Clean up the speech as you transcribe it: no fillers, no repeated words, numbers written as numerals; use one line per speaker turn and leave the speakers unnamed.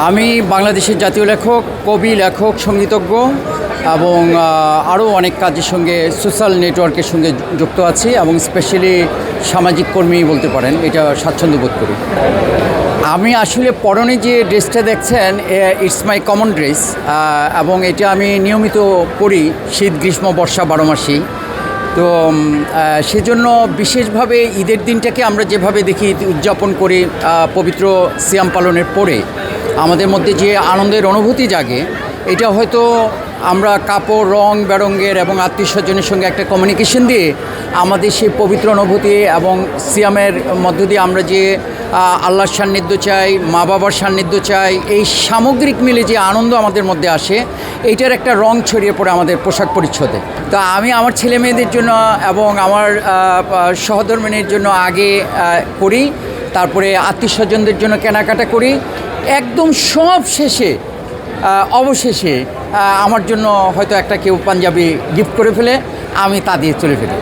আমি বাংলাদেশের জাতীয় লেখক, কবি, লেখক, সঙ্গীতজ্ঞ এবং আরও অনেক কাজের সঙ্গে সোশ্যাল নেটওয়ার্কের সঙ্গে যুক্ত আছি এবং স্পেশালি সামাজিক কর্মী বলতে পারেন, এটা স্বাচ্ছন্দ্য বোধ করি। আমি আসলে পরনে যে ড্রেসটা দেখছেন, ইটস মাই কমন ড্রেস এবং এটা আমি নিয়মিত পরি শীত, গ্রীষ্ম, বর্ষা 12 মাসেই। তো সেজন্য বিশেষভাবে ঈদের দিনটাকে আমরা যেভাবে দেখি উদযাপন করি, পবিত্র সিয়াম পালনের পরে আমাদের মধ্যে যে আনন্দের অনুভূতি জাগে, এটা হয়তো আমরা কাপড়, রং বেরঙের এবং আত্মীয়স্বজনের সঙ্গে একটা কমিউনিকেশন দিয়ে আমাদের সেই পবিত্র অনুভূতি এবং সিয়ামের মধ্য দিয়ে আমরা যে আল্লাহর সান্নিধ্য চাই, মা বাবার সান্নিধ্য চাই, এই সামগ্রিক মিলে যে আনন্দ আমাদের মধ্যে আসে, এইটার একটা রং ছড়িয়ে পড়ে আমাদের পোশাক পরিচ্ছদে। তো আমি আমার ছেলে মেয়েদের জন্য এবং আমার সহধর্মিণীর জন্য আগে করি, তারপরে আত্মীয়স্বজনদের জন্য কেনাকাটা করি, একদম সব শেষে অবশেষে আমার জন্য হয়তো একটা কেউ পাঞ্জাবি গিফট করে ফেলে, আমি তা দিয়ে চলে ফেলি।